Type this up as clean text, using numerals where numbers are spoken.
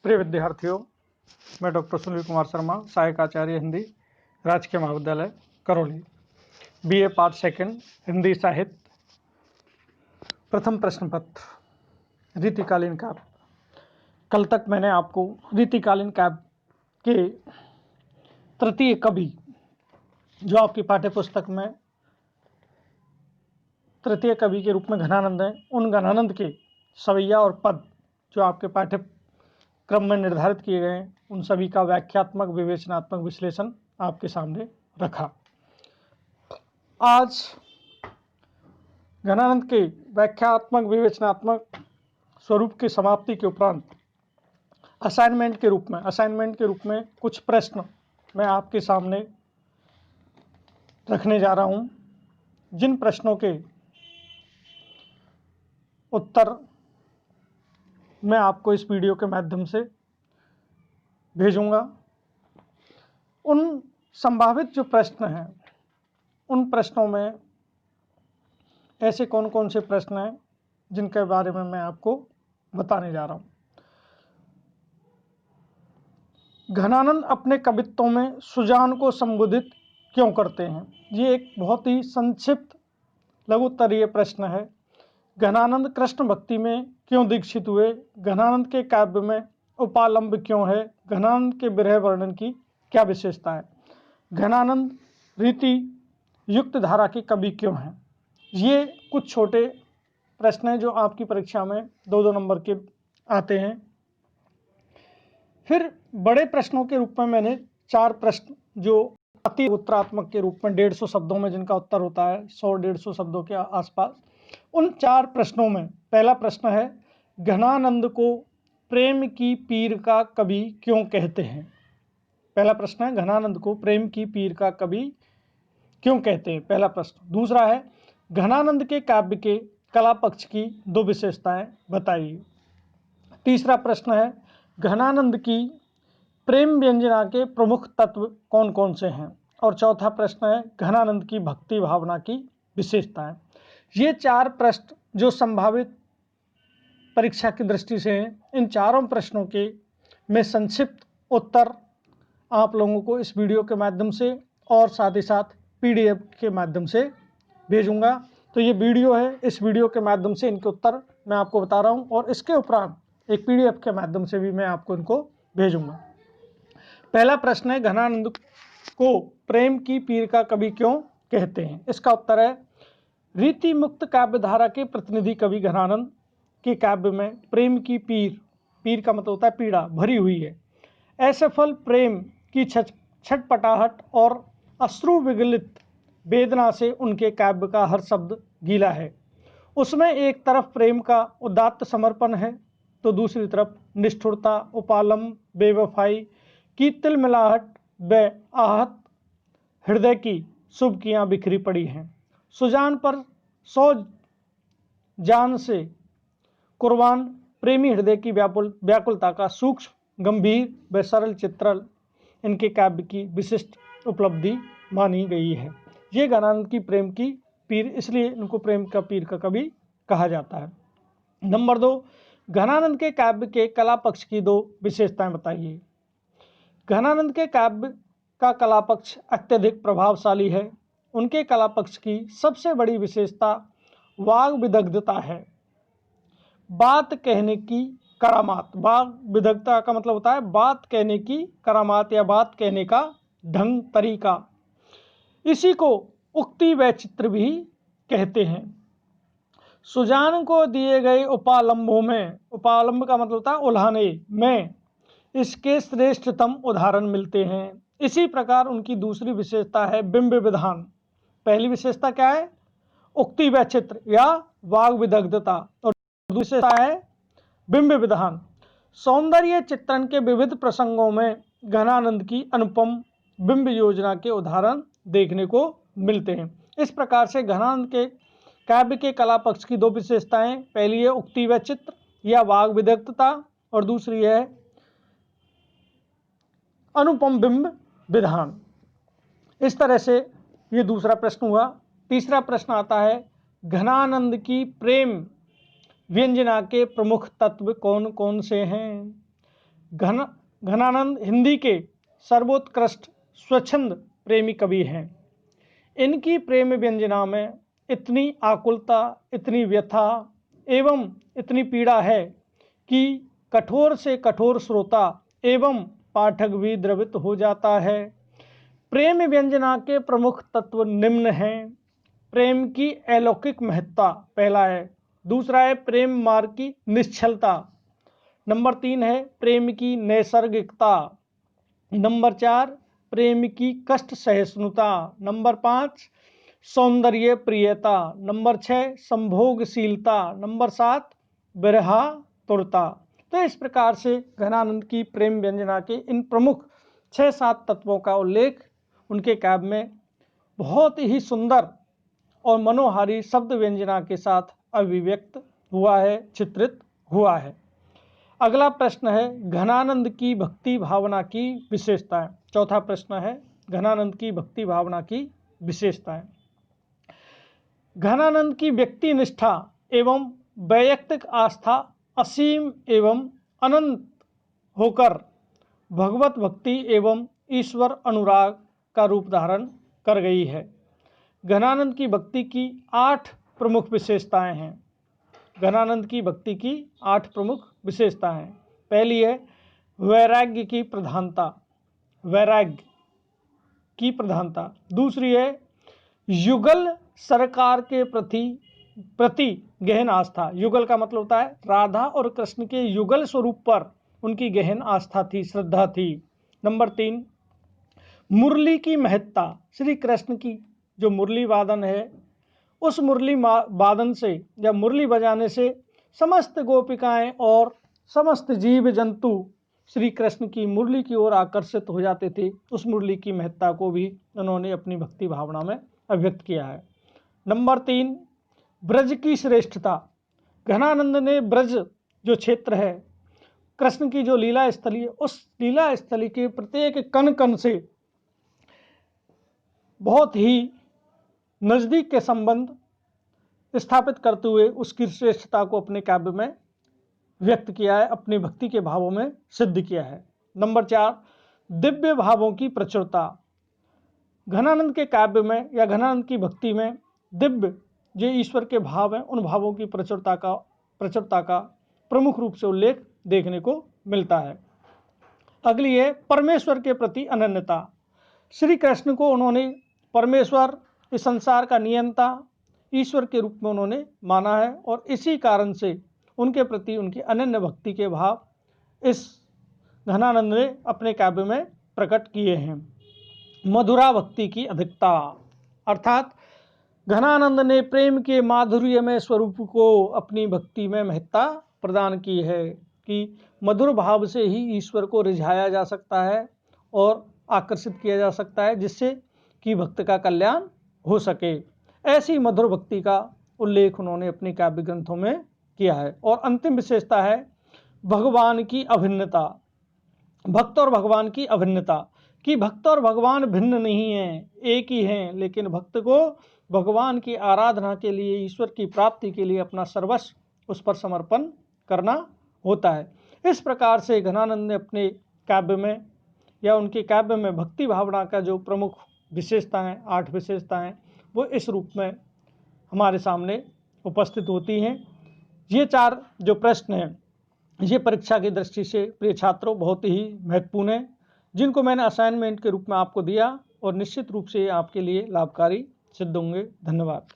प्रिय विद्यार्थियों, मैं डॉक्टर सुनील कुमार शर्मा, सहायक आचार्य हिंदी, राजकीय महाविद्यालय Karauli, BA part second Hindi साहित्य। प्रथम प्रश्न पत्र रीतिकालीन काव्य। कल तक मैंने आपको रीतिकालीन काव्य के तृतीय कवि, जो आपकी पाठ्य पुस्तक में तृतीय कवि के रूप में घनानंद हैं, उन घनानंद के सवैया और पद जो आपके पाठ्यक्रम में निर्धारित किए गए हैं, उन सभी का व्याख्यात्मक विवेचनात्मक विश्लेषण आपके सामने रखा। आज घनानंद के व्याख्यात्मक विवेचनात्मक स्वरूप की समाप्ति के उपरांत असाइनमेंट के रूप में कुछ प्रश्न मैं आपके सामने रखने जा रहा हूं, जिन प्रश्नों के उत्तर मैं आपको इस वीडियो के माध्यम से भेजूंगा। उन संभावित जो प्रश्न हैं, उन प्रश्नों में ऐसे कौन कौन से प्रश्न हैं जिनके बारे में मैं आपको बताने जा रहा हूं। घनानंद अपने कवित्वों में सुजान को संबोधित क्यों करते हैं? ये एक बहुत ही संक्षिप्त लघुत्तरीय प्रश्न है। घनानंद कृष्ण भक्ति में क्यों दीक्षित हुए? घनानंद के काव्य में उपालंब क्यों है? घनानंद के विरह वर्णन की क्या विशेषता है? घनानंद रीति युक्त धारा के कवि क्यों हैं? ये कुछ छोटे प्रश्न हैं जो आपकी परीक्षा में 2-2 नंबर के आते हैं। फिर बड़े प्रश्नों के रूप में मैंने 4 प्रश्न जो अति उत्तरात्मक के रूप में 150 शब्दों में जिनका उत्तर होता है, 100-150 शब्दों के आसपास, उन 4 प्रश्नों में पहला प्रश्न है, घनानंद को प्रेम की पीर का कवि क्यों कहते हैं? पहला प्रश्न है, घनानंद को प्रेम की पीर का कवि क्यों कहते हैं? पहला प्रश्न। दूसरा है, घनानंद के काव्य के कला पक्ष की 2 विशेषताएं बताइए। तीसरा प्रश्न है, घनानंद की प्रेम व्यंजना के प्रमुख तत्व कौन कौन से हैं? और चौथा प्रश्न है, घनानंद की भक्ति भावना की विशेषताएं। ये 4 प्रश्न जो संभावित परीक्षा की दृष्टि से हैं, इन चारों प्रश्नों के मैं संक्षिप्त उत्तर आप लोगों को इस वीडियो के माध्यम से और साथ ही साथ PDF के माध्यम से भेजूंगा। तो ये वीडियो है, इस वीडियो के माध्यम से इनके उत्तर मैं आपको बता रहा हूँ और इसके उपरांत एक PDF के माध्यम से भी मैं आपको इनको भेजूंगा। पहला प्रश्न है, घनानंद को प्रेम की पीर का कवि क्यों कहते हैं? इसका उत्तर है, रीति मुक्त काव्य धारा के प्रतिनिधि कवि घनानंद के काव्य में प्रेम की पीर का मतलब होता है पीड़ा, भरी हुई है। असफल प्रेम की छटपटाहट और अश्रु विगलित वेदना से उनके काव्य का हर शब्द गीला है। उसमें एक तरफ प्रेम का उदात्त समर्पण है, तो दूसरी तरफ निष्ठुरता, उपालंब, बेवफाई की तिलमिलाहट व आहत हृदय की शुभकियाँ बिखरी पड़ी हैं। सुजान पर 100 जान से कुर्बान प्रेमी हृदय की व्याकुलता का सूक्ष्म, गंभीर व सरल चित्रण इनके काव्य की विशिष्ट उपलब्धि मानी गई है। ये घनानंद की प्रेम की पीर, इसलिए इनको प्रेम का पीर का कवि कहा जाता है। नंबर 2, घनानंद के काव्य के कला पक्ष की 2 विशेषताएं बताइए। घनानंद के काव्य का कला पक्ष अत्यधिक प्रभावशाली है। उनके कला पक्ष की सबसे बड़ी विशेषता वाग विदग्धता है। बात कहने की करामात, वाग विदग्धता का मतलब होता है बात कहने की करामात या बात कहने का ढंग, तरीका। इसी को उक्ति व चित्र भी कहते हैं। सुजान को दिए गए उपालंबों में, उपालंब का मतलब होता है उल्हाने में, इसके श्रेष्ठतम उदाहरण मिलते हैं। इसी प्रकार उनकी दूसरी विशेषता है बिंब विधान। पहली विशेषता क्या है? उक्ति व चित्र या वाग विदग्धता, और दूसरी विशेषता है बिंब विधान। सौंदर्य चित्रण के विविध प्रसंगों में घनानंद की अनुपम बिंब योजना के उदाहरण देखने को मिलते हैं। इस प्रकार से घनानंद के काव्य के कला पक्ष की 2 विशेषताएं, पहली है उक्ति व चित्र या वाग विदग्धता और दूसरी है अनुपम बिंब विधान। इस तरह से ये दूसरा प्रश्न हुआ। तीसरा प्रश्न आता है, घनानंद की प्रेम व्यंजना के प्रमुख तत्व कौन कौन से हैं? घनानंद हिंदी के सर्वोत्कृष्ट स्वच्छंद प्रेमी कवि हैं। इनकी प्रेम व्यंजना में इतनी आकुलता, इतनी व्यथा एवं इतनी पीड़ा है कि कठोर से कठोर श्रोता एवं पाठक भी द्रवित हो जाता है। प्रेम व्यंजना के प्रमुख तत्व निम्न हैं। प्रेम की अलौकिक महत्ता पहला है। दूसरा है प्रेम मार्ग की निश्चलता। नंबर 3 है प्रेम की नैसर्गिकता। नंबर 4 प्रेम की कष्ट सहिष्णुता। नंबर 5 सौंदर्य प्रियता। नंबर 6 संभोगशीलता। नंबर 7 विरहातुरता। तो इस प्रकार से घनानंद की प्रेम व्यंजना के इन प्रमुख 6-7 तत्वों का उल्लेख उनके काव्य में बहुत ही सुंदर और मनोहारी शब्द व्यंजना के साथ अभिव्यक्त हुआ है, चित्रित हुआ है। अगला प्रश्न है घनानंद की भक्ति भावना की विशेषताएं। चौथा प्रश्न है घनानंद की भक्ति भावना की विशेषताएं। घनानंद की व्यक्ति निष्ठा एवं वैयक्तिक आस्था असीम एवं अनंत होकर भगवत भक्ति एवं ईश्वर अनुराग का रूप धारण कर गई है। घनानंद की भक्ति की 8 प्रमुख विशेषताएं हैं। घनानंद की भक्ति की 8 प्रमुख विशेषताएं हैं। पहली है वैराग्य की प्रधानता, वैराग्य की प्रधानता। दूसरी है युगल सरकार के प्रति गहन आस्था। युगल का मतलब होता है राधा और कृष्ण के युगल स्वरूप पर उनकी गहन आस्था थी, श्रद्धा थी। नंबर 3 मुरली की महत्ता। श्री कृष्ण की जो मुरली वादन है, उस मुरली वादन से या मुरली बजाने से समस्त गोपिकाएं और समस्त जीव जंतु श्री कृष्ण की मुरली की ओर आकर्षित हो जाते थे। उस मुरली की महत्ता को भी उन्होंने अपनी भक्ति भावना में अभिव्यक्त किया है। नंबर 3 ब्रज की श्रेष्ठता। घनानंद ने ब्रज जो क्षेत्र है, कृष्ण की जो लीला स्थली है, उस लीला स्थली के प्रत्येक कण कण से बहुत ही नज़दीक के संबंध स्थापित करते हुए उसकी श्रेष्ठता को अपने काव्य में व्यक्त किया है, अपनी भक्ति के भावों में सिद्ध किया है। नंबर 4 दिव्य भावों की प्रचुरता। घनानंद के काव्य में या घनानंद की भक्ति में दिव्य जो ईश्वर के भाव हैं, उन भावों की प्रचुरता का प्रमुख रूप से उल्लेख देखने को मिलता है। अगली है परमेश्वर के प्रति अनन्यता। श्री कृष्ण को उन्होंने परमेश्वर, इस संसार का नियंता, ईश्वर के रूप में उन्होंने माना है और इसी कारण से उनके प्रति उनकी अनन्य भक्ति के भाव इस घनानंद ने अपने काव्य में प्रकट किए हैं। मधुरा भक्ति की अधिकता, अर्थात घनानंद ने प्रेम के माधुर्यमय स्वरूप को अपनी भक्ति में महत्ता प्रदान की है कि मधुर भाव से ही ईश्वर को रिझाया जा सकता है और आकर्षित किया जा सकता है, जिससे कि भक्त का कल्याण हो सके। ऐसी मधुर भक्ति का उल्लेख उन्होंने अपने काव्य ग्रंथों में किया है। और अंतिम विशेषता है भगवान की अभिन्नता। भक्त और भगवान की अभिन्नता, कि भक्त और भगवान भिन्न नहीं हैं, एक ही हैं, लेकिन भक्त को भगवान की आराधना के लिए, ईश्वर की प्राप्ति के लिए अपना सर्वस्व उस पर समर्पण करना होता है। इस प्रकार से घनानंद ने अपने काव्य में या उनके काव्य में भक्ति भावना का जो प्रमुख विशेषताएं, 8 विशेषताएं, वो इस रूप में हमारे सामने उपस्थित होती हैं। ये 4 जो प्रश्न हैं, ये परीक्षा की दृष्टि से प्रिय छात्रों बहुत ही महत्वपूर्ण हैं, जिनको मैंने असाइनमेंट के रूप में आपको दिया और निश्चित रूप से आपके लिए लाभकारी सिद्ध होंगे। धन्यवाद।